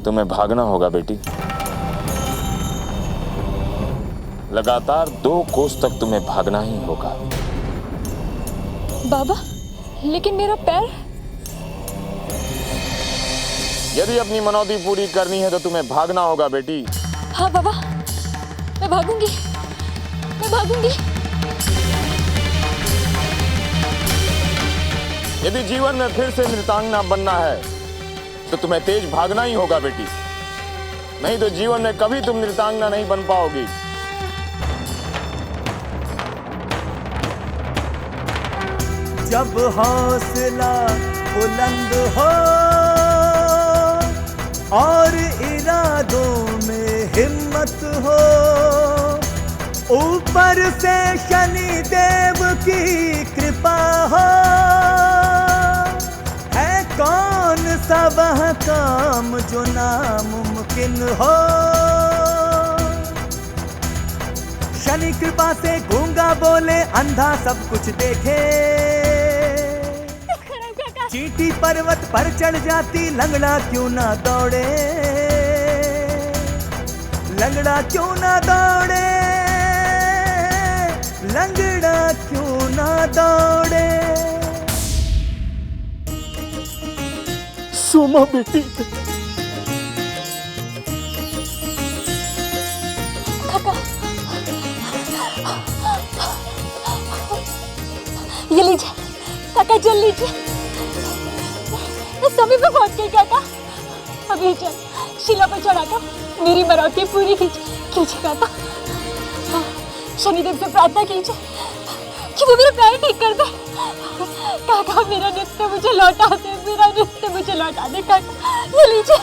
तुम्हें भागना होगा बेटी। लगातार 2 कोस तक तुम्हें भागना ही होगा। बाबा, लेकिन मेरा पैर। यदि अपनी मनौती पूरी करनी है तो तुम्हें भागना होगा बेटी। हाँ बाबा, मैं भागूंगी, मैं भागूंगी। यदि जीवन में फिर से नृतांगना बनना है तो तुम्हें तेज भागना ही होगा बेटी, नहीं तो जीवन में कभी तुम नृतांगना नहीं बन पाओगी। जब हौसला बुलंद हो और इरादों में हिम्मत हो, ऊपर से शनि देव की कृपा हो, है कौन सा वह काम जो नामुमकिन हो। शनि कृपा से गूंगा बोले, अंधा सब कुछ देखे। चींटी पर्वत पर चढ़ जाती, लंगड़ा क्यों ना दौड़े, लंगड़ा क्यों ना दौड़े, लंगड़ा क्यों ना दौड़े। सुमा बेटी, काका, ये लीजिए काका, जल लीजिए। मैं समय पे पहुंच गई काका। अभी चल शिला पर चढ़ाकर मेरी मनौती पूरी कीजिए काका। शनिदेव से प्रार्थना कीजिए कि वो मेरा पैर ठीक कर दे। काका, मेरा नृत्य मुझे लौटा दे, मेरा नृत्य मुझे लौटा दे काका। ये लीजिए।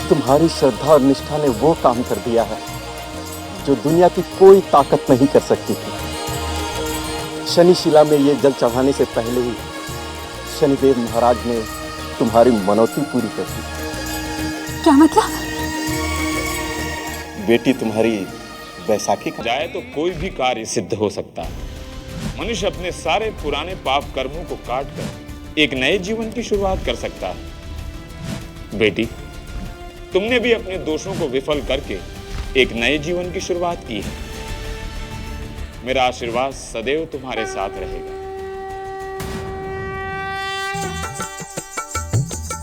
तुम्हारी श्रद्धा और निष्ठा ने वो काम कर दिया है जो दुनिया की कोई ताकत नहीं कर सकती थी। शनि शिला में ये जल चढ़ाने से पहले ही शनिदेव महाराज ने तुम्हारी मनौती पूरी कर दी। क्या मतलब? बेटी, तुम्हारी बैसाखी का जाए तो कोई भी कार्य सिद्ध हो सकता है। मनुष्य अपने सारे पुराने पाप कर्मों को काट कर एक नए जीवन की शुरुआत कर सकता है। बेटी, तुमने भी अपने दोषों को विफल करके एक नए जीवन की शुरुआत की है। मेरा आशीर्वाद सदैव तुम्हारे साथ रहेगा।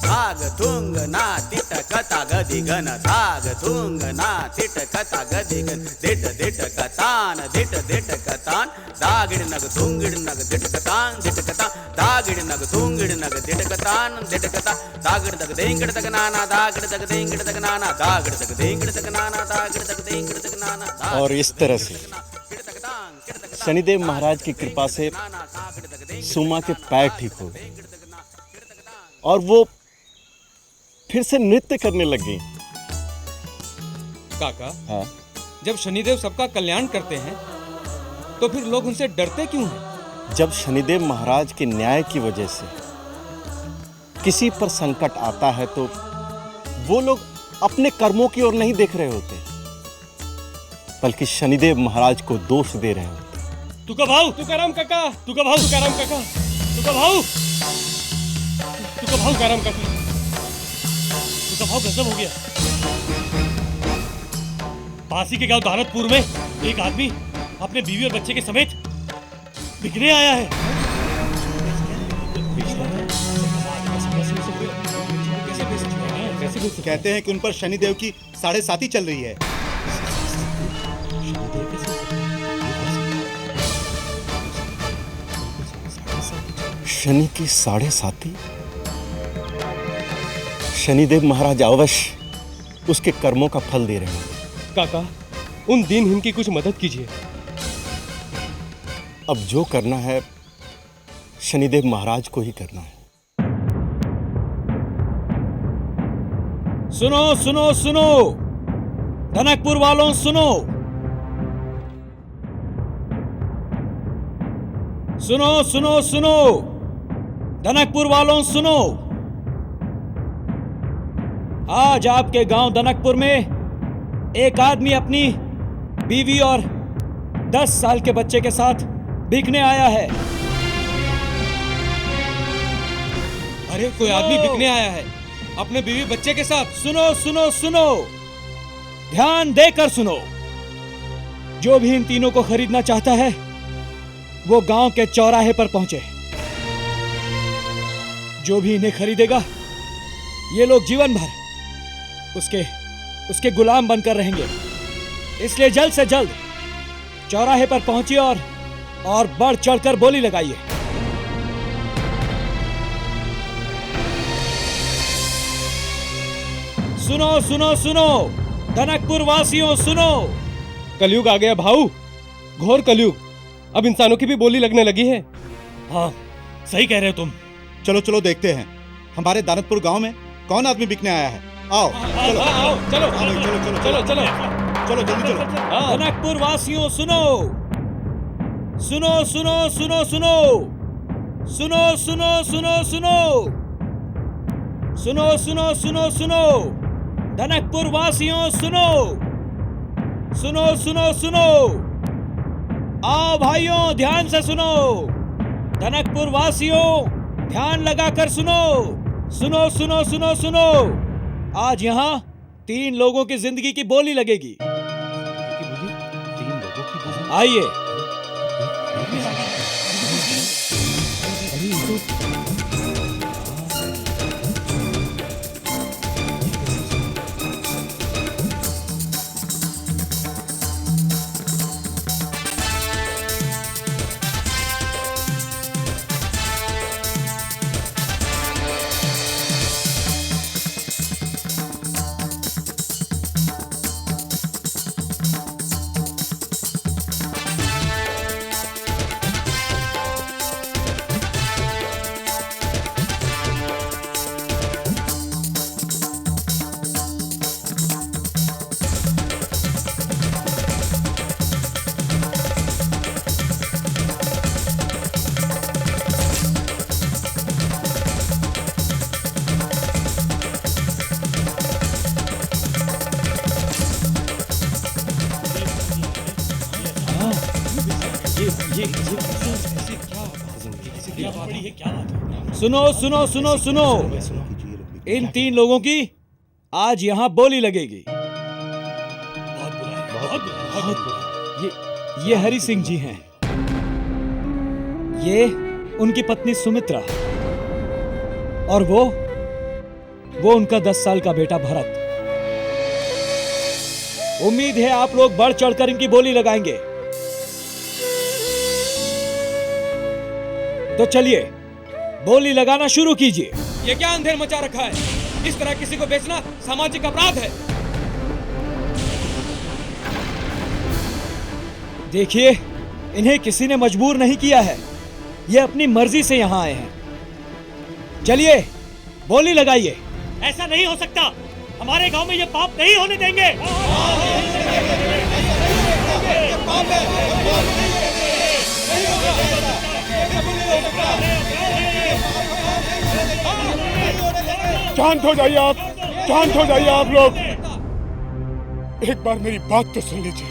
धाग थुंग ना तिट कथा गदी गन, धाग थुंग ना तिट कथा गदी गन, दिट दिट कतान, दिट दिट कतान, दागिड़ नग थुंगिड़ नग दिट कतान, दिट कता, दागिड़ नग थुंगिड़ नग दिट कतान, दिट कता, दागिड़ दग देंगिड़ दग नाना, दागिड़ दग देंगिड़ दग नाना, दागिड़ दग देंगिड़ दग नाना, दागिड़ दग देंगिड़ दग नाना। और इस तरह से शनिदेव महाराज की कृपा से सुमा के पैर ठीक हो गए और वो फिर से नृत्य करने लग गई। काका, हाँ? जब शनिदेव सबका कल्याण करते हैं तो फिर लोग उनसे डरते क्यों हैं? जब शनिदेव महाराज के न्याय की वजह से किसी पर संकट आता है तो वो लोग अपने कर्मों की ओर नहीं देख रहे होते, बल्कि शनिदेव महाराज को दोष दे रहे होते। तुका भाऊ, तुकाराम काका, तुका भाऊ, तुकाराम काका, तुका भाऊ, तुका भाऊ, तुकाराम काका, तुका भाऊ, गजब हो गया। पासी के गांव दानतपुर में एक आदमी अपने बीवी और बच्चे के समेत बिकने आया है। कहते हैं कि उन पर शनिदेव की 7.5 चल रही है। शनि की 7.5? शनिदेव महाराज अवश्य उसके कर्मों का फल दे रहे हैं। काका, उन दीनहीन की कुछ मदद कीजिए। अब जो करना है शनिदेव महाराज को ही करना है। सुनो सुनो सुनो, धनकपुर वालों सुनो, सुनो सुनो सुनो, धनकपुर वालों सुनो। आज आपके गांव धनकपुर में एक आदमी अपनी बीवी और 10 साल के बच्चे के साथ बिकने आया है। अरे कोई आदमी बिकने आया है अपने बीवी बच्चे के साथ। सुनो सुनो सुनो, ध्यान देकर सुनो। जो भी इन तीनों को खरीदना चाहता है वो गांव के चौराहे पर पहुंचे। जो भी इन्हें खरीदेगा ये लोग जीवन भर उसके गुलाम बनकर रहेंगे। इसलिए जल्द से जल्द चौराहे पर पहुंचिए और बढ़ चढ़कर बोली लगाइए। सुनो सुनो सुनो, टनकपुर वासियों सुनो। कलयुग आ गया भाऊ, घोर कलयुग। अब इंसानों की भी बोली लगने लगी है। हाँ सही कह रहे हो तुम। चलो चलो देखते हैं हमारे दानतपुर गांव में कौन आदमी बिकने आया है। आओ चलो चलो हाँ भाई, चलो चलो चलो चलो चलो जल्दी चलो। टनकपुर वासियों सुनो सुनो सुनो सुनो सुनो सुनो सुनो सुनो सुनो सुनो सुनो सुनो सुनो, टनकपुर वासियों सुनो सुनो सुनो सुनो। आओ भाइयों ध्यान से सुनो। टनकपुर वासियों ध्यान लगाकर सुनो सुनो सुनो सुनो सुनो। आज यहाँ 3 लोगों की जिंदगी की बोली लगेगी। आइए। सुनो सुनो सुनो सुनो, इन 3 लोगों की आज यहाँ बोली लगेगी। ये हरि सिंह जी हैं। ये उनकी पत्नी सुमित्रा और वो उनका 10 साल का बेटा भरत। उम्मीद है आप लोग बढ़ चढ़कर इनकी बोली लगाएंगे। तो चलिए बोली लगाना शुरू कीजिए। ये क्या अंधेर मचा रखा है? इस तरह किसी को बेचना सामाजिक अपराध है। देखिए, इन्हें किसी ने मजबूर नहीं किया है, ये अपनी मर्जी से यहाँ आए हैं। चलिए बोली लगाइए। ऐसा नहीं हो सकता, हमारे गांव में ये पाप नहीं होने देंगे। शांत हो जाइए आप, शांत हो जाइए आप लोग। एक बार मेरी बात तो सुन लीजिए।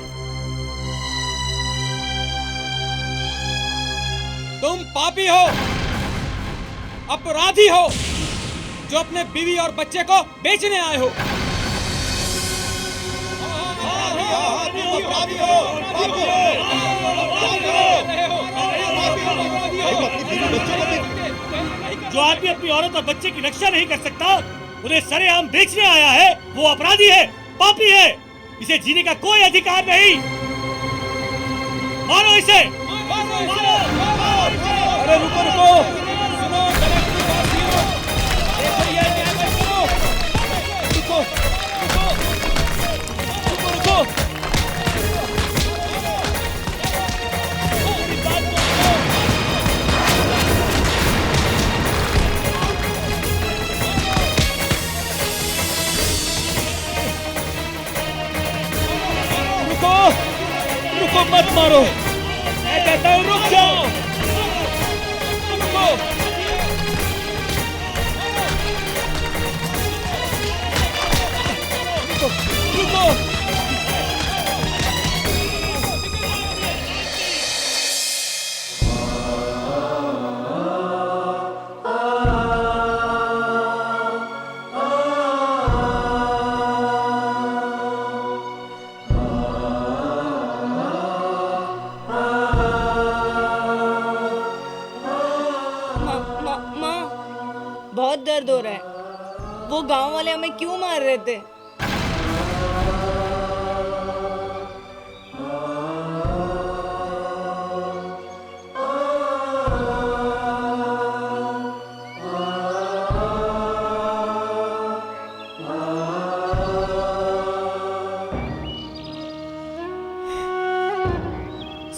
तुम पापी हो, अपराधी हो, जो अपने बीवी और बच्चे को बेचने आए हो। जो आदमी अपनी औरत और बच्चे की रक्षा नहीं कर सकता, उन्हें सरेआम बेचने आया है, वो अपराधी है, पापी है। इसे जीने का कोई अधिकार नहीं। मारो इसे। अरे रुको रुको, सुनो टनकपुर वासियों, देखो ये न्याय मत करो। रुको रुको रुको रुको। मेरी बात तो सुनो। रुको रुको, मत मारो। मैं कहता हूँ रुक जाओ। रुको। रुको। माँ बहुत दर्द हो रहा है। वो गांव वाले हमें क्यों मार रहे थे?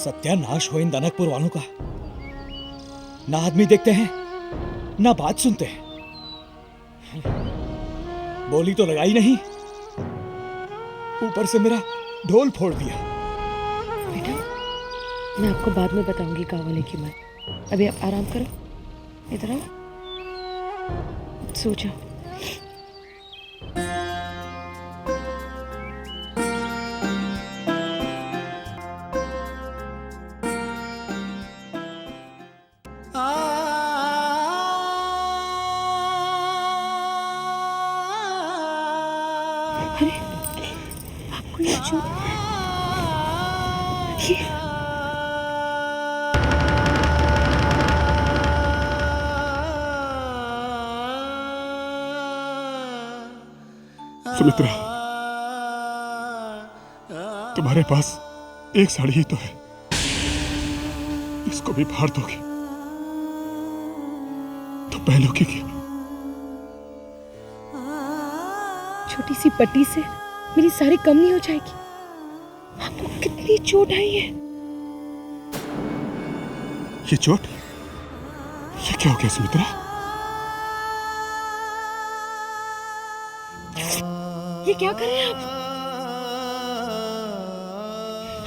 सत्यानाश हो इन दनकपुर वालों का। ना आदमी देखते हैं ना बात सुनते हैं। बोली तो लगाई नहीं, ऊपर से मेरा ढोल फोड़ दिया। बेटा, मैं आपको बाद में बताऊंगी गाँव वाले की बात। अभी आप आराम करो, इधर आओ, सो जाओ। अरे आपको ये जो सुमित्रा, तुम्हारे पास एक साड़ी ही तो है, इसको भी फाड़ दोगे तो पहनोगे क्या? छोटी सी पट्टी से मेरी सारी कम नहीं हो जाएगी। आपको कितनी चोट आई है? ये चोट, ये क्या हो गया सुमित्रा? ये क्या कर रहे हैं आप?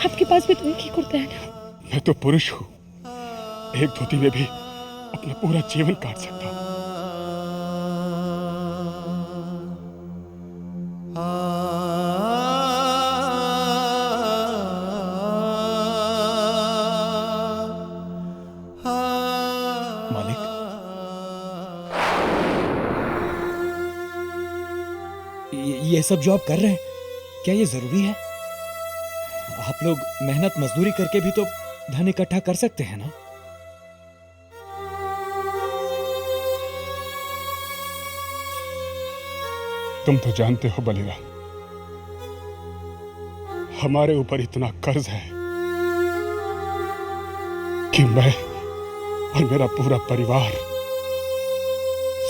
आपके पास भी तो एक ही कुर्ता है ना। मैं तो पुरुष हूं, एक धोती में भी अपना पूरा जीवन काट सकता हूं। ये सब जो आप कर रहे हैं, क्या ये जरूरी है? आप लोग मेहनत मजदूरी करके भी तो धन इकट्ठा कर सकते हैं ना। तुम तो जानते हो बलिराम, हमारे ऊपर इतना कर्ज है कि मैं और मेरा पूरा परिवार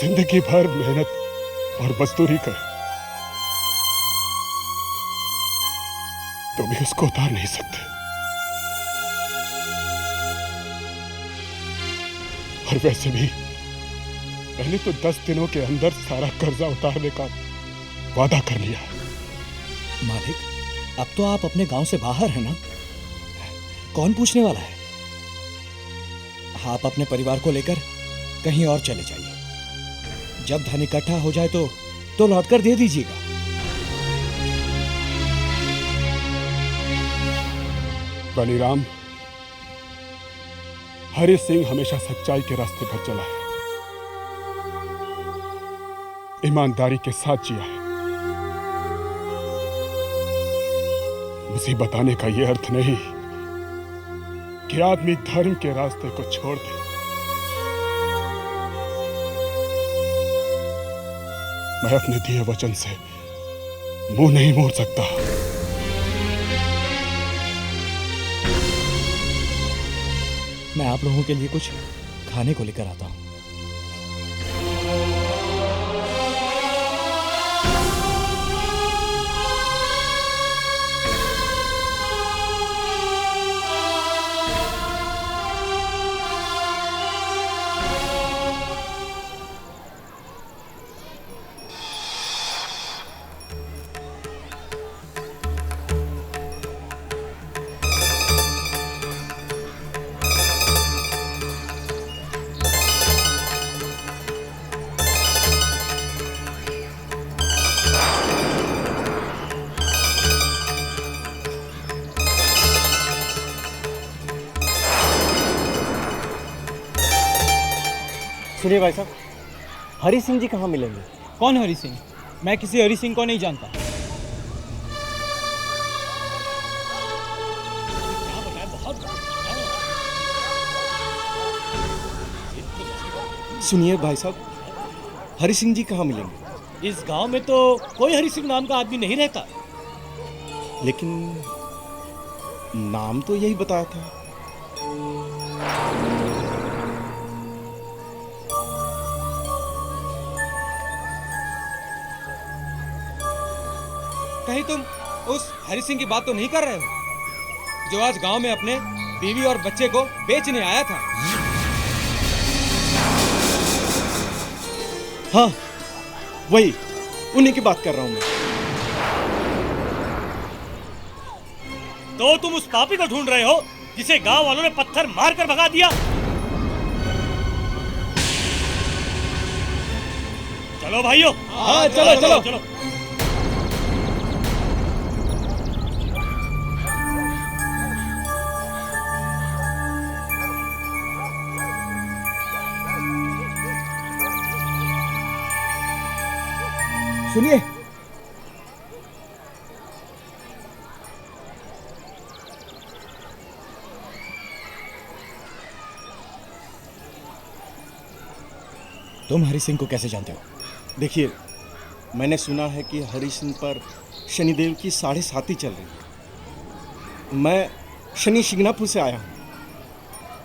जिंदगी भर मेहनत और मजदूरी कर तो भी उसको उतार नहीं सकते। और वैसे भी मैंने तो 10 दिनों के अंदर सारा कर्जा उतारने का वादा कर लिया है। मालिक, अब तो आप अपने गांव से बाहर हैं ना, कौन पूछने वाला है? आप अपने परिवार को लेकर कहीं और चले जाइए। जब धन इकट्ठा हो जाए तो लौटकर दे दीजिएगा। बलिराम, हरि सिंह हमेशा सच्चाई के रास्ते पर चला है, ईमानदारी के साथ जिया है। मुझे बताने का यह अर्थ नहीं कि आदमी धर्म के रास्ते को छोड़ दे। मैं अपने दिए वचन से मुंह नहीं मोड़ सकता। मैं आप लोगों के लिए कुछ खाने को लेकर आता हूं। सुनिए भाई साहब, हरि सिंह जी कहाँ मिलेंगे? कौन हरि सिंह? मैं किसी हरि सिंह को नहीं जानता। सुनिए भाई साहब, हरि सिंह जी कहाँ मिलेंगे? इस गांव में तो कोई हरि सिंह नाम का आदमी नहीं रहता। लेकिन नाम तो यही बताया था। कहीं तुम उस हरि सिंह की बात तो नहीं कर रहे हो जो आज गांव में अपने बीवी और बच्चे को बेचने आया था? हाँ, वही, उन्हीं की बात कर रहा हूं मैं। तो तुम उस पापी को ढूंढ रहे हो जिसे गांव वालों ने पत्थर मारकर भगा दिया? चलो भाइयों। हाँ, चलो चलो चलो। सुनिए, तुम हरि सिंह को कैसे जानते हो? देखिए, मैंने सुना है कि हरि सिंह पर शनिदेव की 7.5 चल रही है। मैं शनि शिंगणापुर से आया हूँ।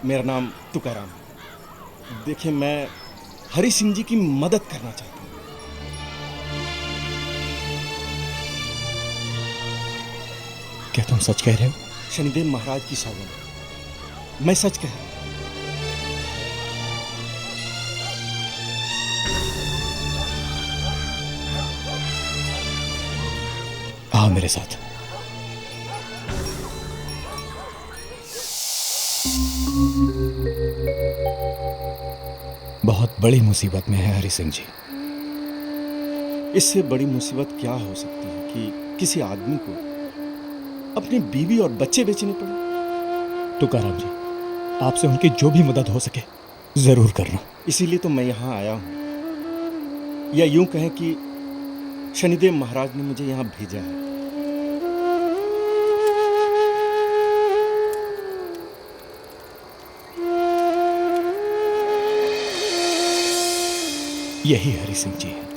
मेरा नाम तुकाराम है। देखिए, मैं हरि सिंह जी की मदद करना चाहता हूँ। क्या तुम सच कह रहे हो? शनिदेव महाराज की सौगंध, मैं सच कह रहा हूं। आओ मेरे साथ। बहुत बड़ी मुसीबत में है हरि सिंह जी। इससे बड़ी मुसीबत क्या हो सकती है कि किसी आदमी को अपनी बीवी और बच्चे बेचने पड़े। तुकाराम जी, आपसे उनकी जो भी मदद हो सके जरूर करना। इसीलिए तो मैं यहाँ आया हूँ, या यूं कहें कि शनिदेव महाराज ने मुझे यहाँ भेजा है। यही हरि सिंह जी है।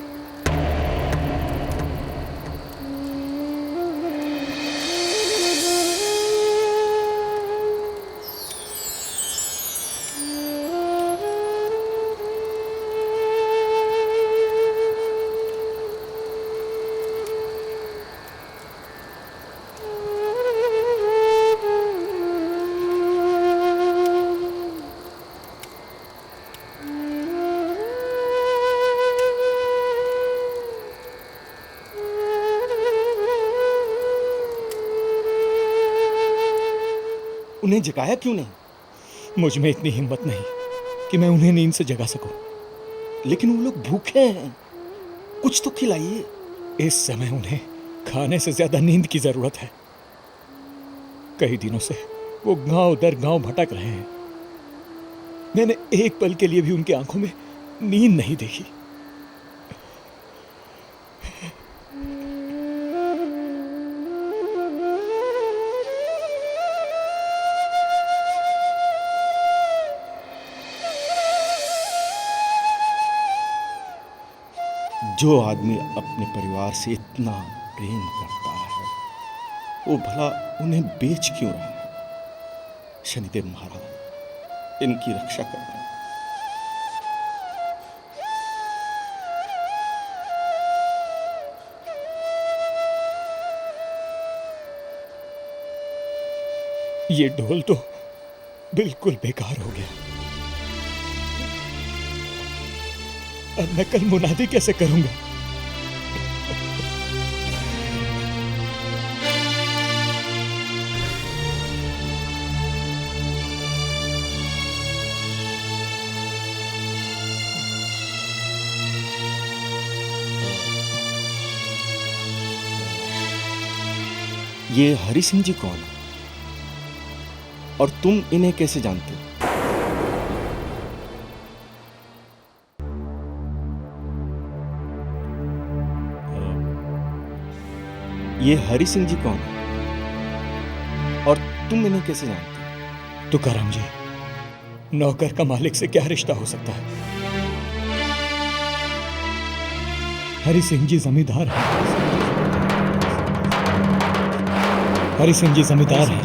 उन्हें जगाया क्यों नहीं? मुझ में इतनी हिम्मत नहीं कि मैं उन्हें नींद से जगा सकूं। लेकिन वो लोग भूखे हैं, कुछ तो खिलाइए। इस समय उन्हें खाने से ज्यादा नींद की जरूरत है। कई दिनों से वो गांव दर गांव भटक रहे हैं। मैंने एक पल के लिए भी उनकी आंखों में नींद नहीं देखी। जो आदमी अपने परिवार से इतना प्रेम करता है, वो भला उन्हें बेच क्यों रहा है? शनिदेव महाराज, इनकी रक्षा करना। ये ढोल तो बिल्कुल बेकार हो गया। अब मैं कल मुनादी कैसे करूंगा? ये हरि सिंह जी कौन है और तुम इन्हें कैसे जानते हो? ये हरि सिंह जी कौन है और तुम इन्हें कैसे जानते हो? तुकाराम जी, नौकर का मालिक से क्या रिश्ता हो सकता है? हरि सिंह जी जमींदार हैं। हरि सिंह जी जमींदार हैं।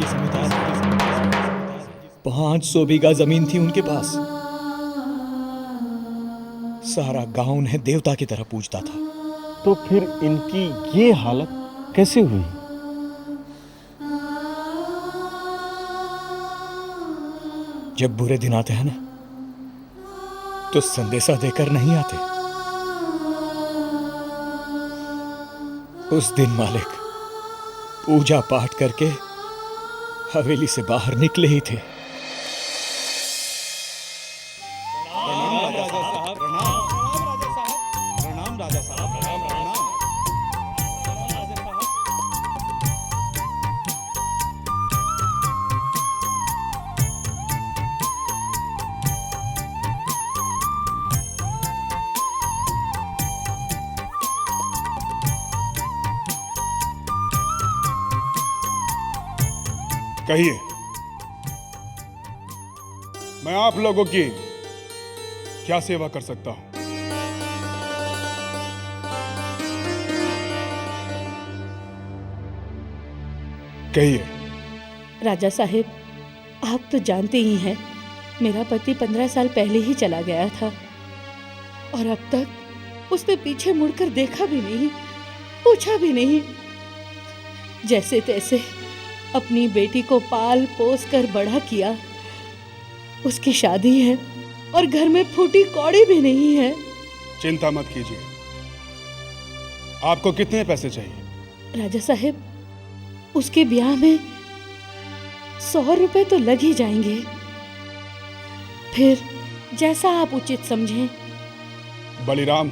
500 बीघा जमीन थी उनके पास। सारा गांव उन्हें देवता की तरह पूजता था। तो फिर इनकी ये हालत कैसे हुई? जब बुरे दिन आते हैं ना, तो संदेशा देकर नहीं आते। उस दिन मालिक पूजा पाठ करके हवेली से बाहर निकले ही थे। कहिए, मैं आप लोगों की क्या सेवा कर सकता हूं? कहिए। राजा साहिब, आप तो जानते ही हैं, मेरा पति 15 साल पहले ही चला गया था और अब तक उसने पीछे मुड़कर देखा भी नहीं, पूछा भी नहीं। जैसे तैसे अपनी बेटी को पाल पोस कर बड़ा किया। उसकी शादी है और घर में फूटी कौड़ी भी नहीं है। चिंता मत कीजिए। आपको कितने पैसे चाहिए? राजा साहिब, उसके ब्याह में 100 रुपए तो लग ही जाएंगे। फिर जैसा आप उचित समझें। बलिराम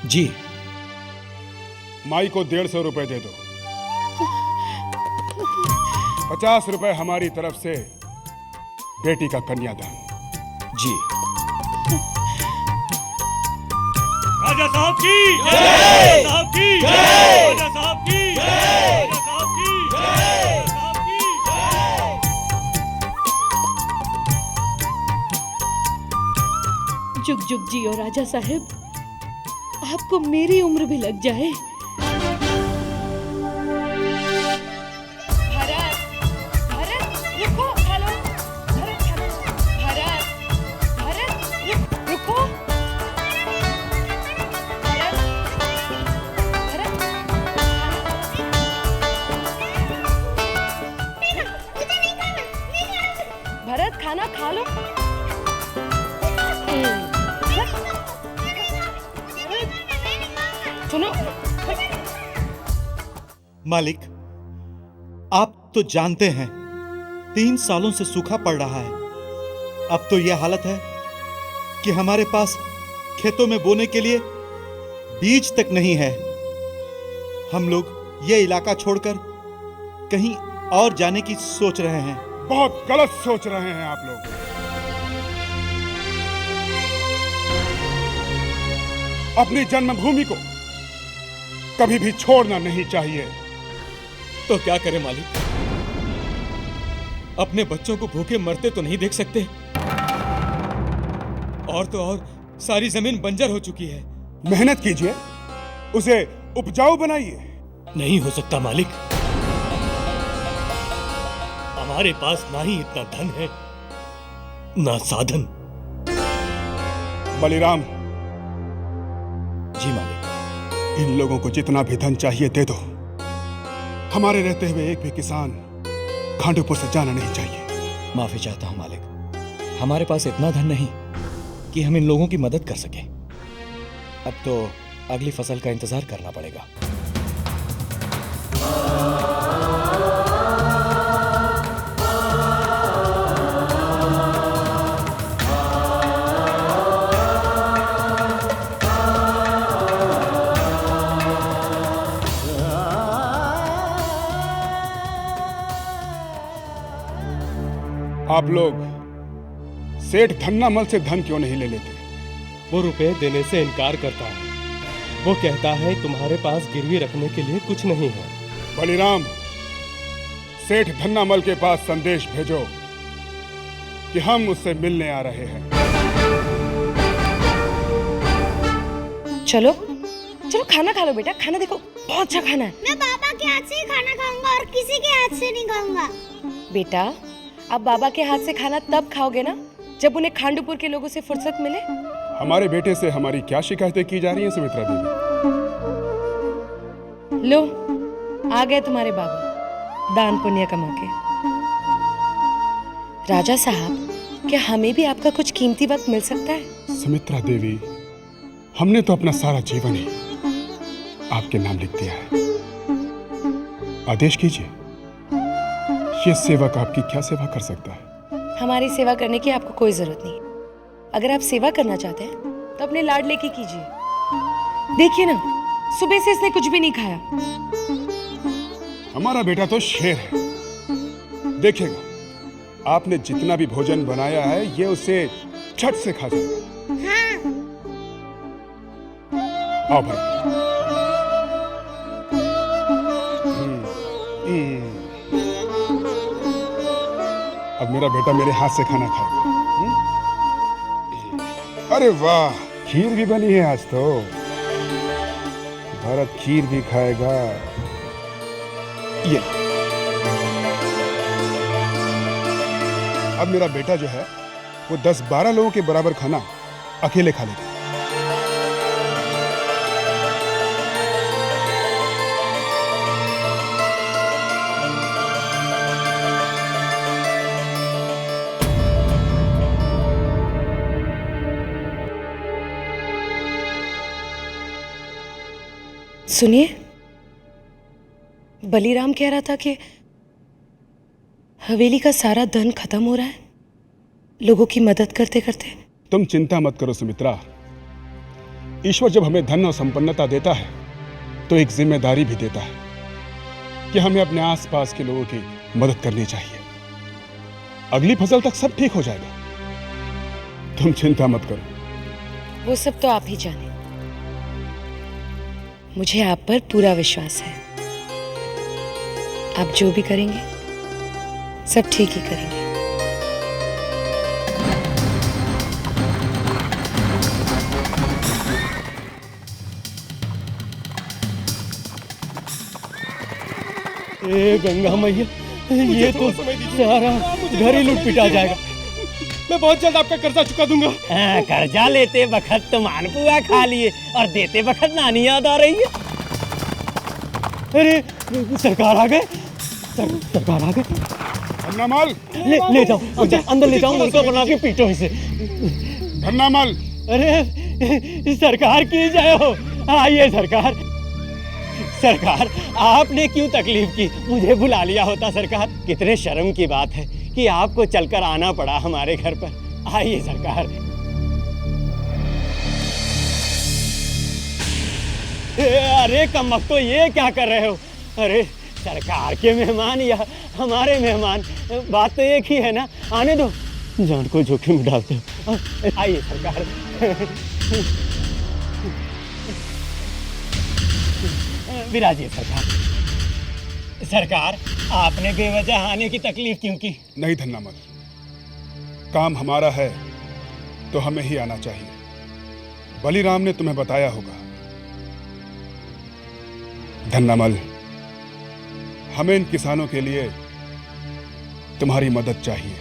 जी, माई को 150 रुपए दे दो। 50 रुपए हमारी तरफ से बेटी का कन्यादान। जी। राजा साहब की जय, साहब की जय, राजा साहब की जय, राजा साहब की जय, साहब की जय। जुग जुग जियो राजा साहब, आपको मेरी उम्र भी लग जाए। भरत, खाना खा लो। सुनो मालिक, आप तो जानते हैं 3 सालों से सूखा पड़ रहा है। अब तो यह हालत है कि हमारे पास खेतों में बोने के लिए बीज तक नहीं है। हम लोग ये इलाका छोड़कर कहीं और जाने की सोच रहे हैं। बहुत गलत सोच रहे हैं आप लोग। अपनी जन्मभूमि को कभी भी छोड़ना नहीं चाहिए। तो क्या करें मालिक? अपने बच्चों को भूखे मरते तो नहीं देख सकते। और तो और सारी जमीन बंजर हो चुकी है। मेहनत कीजिए, उसे उपजाऊ बनाइए। नहीं हो सकता मालिक। हमारे पास ना ही इतना धन है, ना साधन। बलिराम जी मालिक। इन लोगों को जितना भी धन चाहिए दे दो। हमारे रहते हुए एक भी किसान खांडूपुर से जाना नहीं चाहिए। माफी चाहता हूं मालिक, हमारे पास इतना धन नहीं कि हम इन लोगों की मदद कर सकें। अब तो अगली फसल का इंतजार करना पड़ेगा। आप लोग सेठ धन्नामल से धन क्यों नहीं ले लेते? वो रुपए देने से इनकार करता है। वो कहता है तुम्हारे पास गिरवी रखने के लिए कुछ नहीं है। बलिराम, सेठ धन्नामल के पास संदेश भेजो कि हम उससे मिलने आ रहे हैं। चलो चलो खाना खा लो बेटा, खाना देखो बहुत अच्छा खाना है। मैं पापा के हाथ से ही खाना खाऊंगा और किसी के हाथ से नहीं खाऊंगा। बेटा आप बाबा के हाथ से खाना तब खाओगे ना जब उन्हें खांडूपुर के लोगों से फुर्सत मिले। हमारे बेटे से हमारी क्या शिकायतें की जा रही हैं सुमित्रा देवी? लो आ गए तुम्हारे बाबा दान पुण्य कमा के। राजा साहब क्या हमें भी आपका कुछ कीमती वक्त मिल सकता है? सुमित्रा देवी, हमने तो अपना सारा जीवन ही आपके नाम लिख दिया है। आदेश कीजिए, ये सेवक आपकी क्या सेवा कर सकता है? हमारी सेवा करने की आपको कोई जरूरत नहीं। अगर आप सेवा करना चाहते हैं तो अपने लाडले की कीजिए। देखिए ना, सुबह से इसने कुछ भी नहीं खाया। हमारा बेटा तो शेर है, देखिएगा आपने जितना भी भोजन बनाया है ये उसे झट से खा जाएगा। हाँ। आओ भाई। अब मेरा बेटा मेरे हाथ से खाना खाएगा। अरे वाह, खीर भी बनी है आज तो। भरत खीर भी खाएगा। ये अब मेरा बेटा जो है वो 10-12 लोगों के बराबर खाना अकेले खा लेगा। सुनिए, बलीराम कह रहा था कि हवेली का सारा धन खत्म हो रहा है लोगों की मदद करते करते। तुम चिंता मत करो सुमित्रा, ईश्वर जब हमें धन और संपन्नता देता है तो एक जिम्मेदारी भी देता है कि हमें अपने आसपास के लोगों की मदद करनी चाहिए। अगली फसल तक सब ठीक हो जाएगा, तुम चिंता मत करो। वो सब तो आप ही जाने, मुझे आप पर पूरा विश्वास है। आप जो भी करेंगे सब ठीक ही करेंगे। ए गंगा मैया, ये तो सारा घर ही लूट पिटा जाएगा। मैं बहुत जल्द आपका कर्जा चुका दूंगा। कर्जा लेते वक्त तो मानपुआ खा लिए और देते वक्त नानी याद आ रही है। अरे सरकार आ गए, सरकार आ गए। धन्नामल, ले जाओ अंदर ले जाओ, उनको बना के पीटो इसे। धन्नामल, अरे सरकार की जय हो। आइए सरकार। सरकार आपने क्यों तकलीफ की, मुझे बुला लिया होता सरकार। कितने शर्म की बात है कि आपको चलकर आना पड़ा हमारे घर पर। आइए सरकार। अरे कमक, तो ये क्या कर रहे हो? अरे सरकार के मेहमान या हमारे मेहमान, बात तो एक ही है ना। आने दो, जान को जोखिम में डालते हो। आइए सरकार। विराजिए सरकार। सरकार आपने बेवजह आने की तकलीफ क्यों की? नहीं धन्नामल, काम हमारा है तो हमें ही आना चाहिए। बलीराम ने तुम्हें बताया होगा। धन्नामल, हमें इन किसानों के लिए तुम्हारी मदद चाहिए।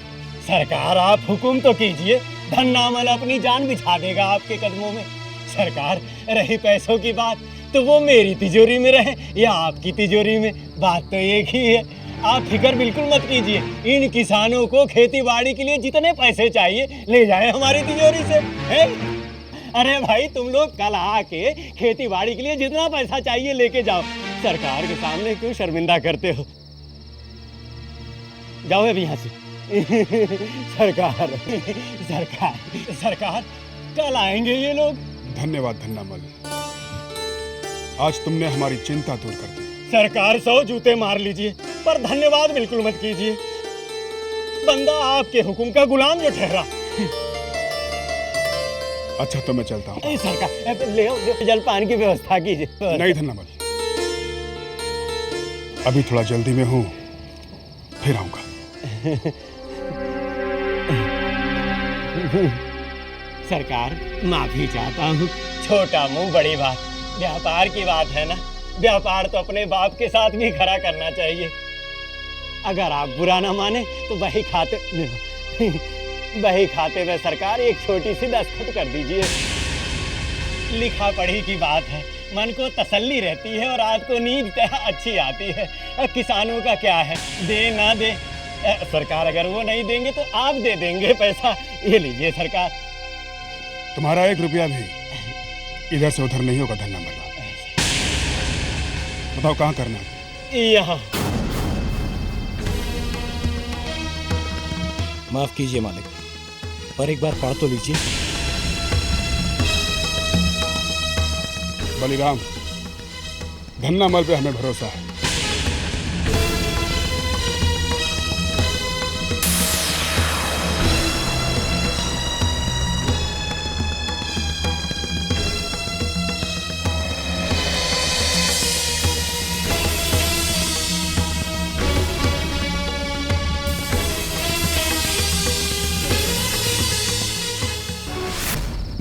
सरकार आप हुक्म तो कीजिए, धन्नामल अपनी जान बिछा देगा आपके कदमों में। सरकार रही पैसों की बात तो वो मेरी तिजोरी में रहे या आपकी तिजोरी में, बात तो एक ही है। आप फिक्र बिल्कुल मत कीजिए। इन किसानों को खेती बाड़ी के लिए जितने पैसे चाहिए ले जाए हमारी तिजोरी से, है? अरे भाई तुम लोग कल आके खेती बाड़ी के लिए जितना पैसा चाहिए लेके जाओ। सरकार के सामने क्यों शर्मिंदा करते हो? जाओ अभी यहाँ से। सरकार सरकार सरकार कल आएंगे ये लोग। धन्यवाद धन्नामल, आज तुमने हमारी चिंता दूर कर दी। सरकार 100 जूते मार लीजिए पर धन्यवाद बिल्कुल मत कीजिए। बंदा आपके हुक्म का गुलाम जो ठहरा। अच्छा तो मैं चलता हूँ। सरकार ले जलपान की व्यवस्था कीजिए। नहीं धन्नामल, अभी थोड़ा जल्दी में हूँ, फिर आऊंगा। सरकार माफी चाहता हूँ, छोटा मुंह बड़ी बात। व्यापार की बात है ना, व्यापार तो अपने बाप के साथ भी खड़ा करना चाहिए। अगर आप बुरा ना माने तो बही खाते में सरकार एक छोटी सी दस्तखत कर दीजिए। लिखा पढ़ी की बात है, मन को तसल्ली रहती है और रात को नींद अच्छी आती है। किसानों का क्या है, दे ना दे, सरकार अगर वो नहीं देंगे तो आप दे देंगे पैसा। ये लीजिए सरकार। तुम्हारा 1 रुपया भी इधर से उधर नहीं होगा धन्ना मल्ला। बताओ कहाँ करना है? यहाँ। माफ कीजिए मालिक, पर एक बार पढ़ तो लीजिए। बलिराम, धन्ना मल पे हमें भरोसा है।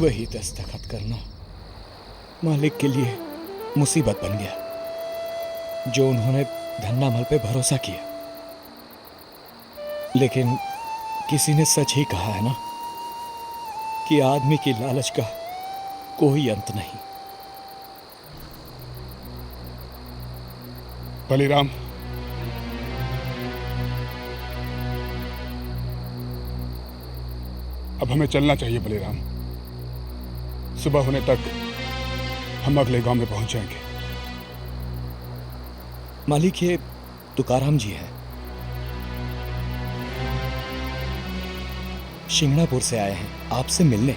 वही दस्तखत करना मालिक के लिए मुसीबत बन गया, जो उन्होंने धन्ना मल पे भरोसा किया। लेकिन किसी ने सच ही कहा है ना कि आदमी की लालच का कोई अंत नहीं। बलिराम, अब हमें चलना चाहिए बलिराम। सुबह होने तक हम अगले गांव में पहुंच जाएंगे। मालिक, ये तुकाराम जी हैं, शिंगणापुर से आए हैं आपसे मिलने।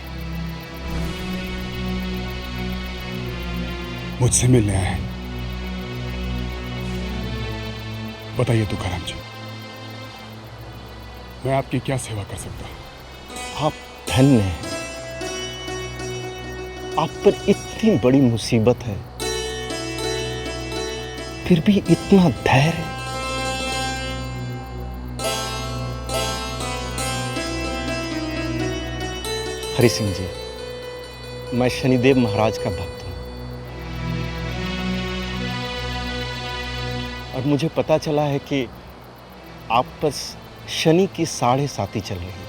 मुझसे मिलने आए हैं? बताइए तुकाराम जी, मैं आपकी क्या सेवा कर सकता हूं? आप धन्य हैं, आप पर इतनी बड़ी मुसीबत है, फिर भी इतना धैर्य। हरि सिंह जी, मैं शनिदेव महाराज का भक्त हूं और मुझे पता चला है कि आप पर शनि की 7.5 चल रही है।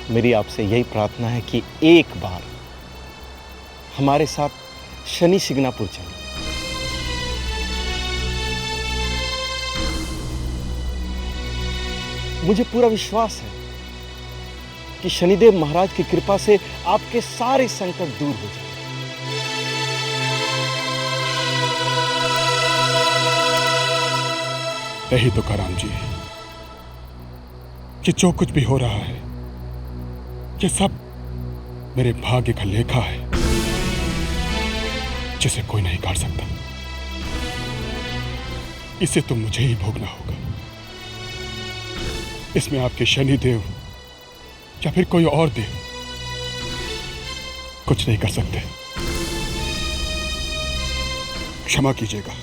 मेरी आपसे यही प्रार्थना है कि एक बार हमारे साथ शनि शिंगणापुर चलें। मुझे पूरा विश्वास है कि शनिदेव महाराज की कृपा से आपके सारे संकट दूर हो जाएं। यही तो तुकाराम जी, कि जो कुछ भी हो रहा है ये सब मेरे भाग्य का लेखा है, जिसे कोई नहीं काट सकता। इसे तो मुझे ही भोगना होगा। इसमें आपके शनिदेव या फिर कोई और देव कुछ नहीं कर सकते। क्षमा कीजिएगा।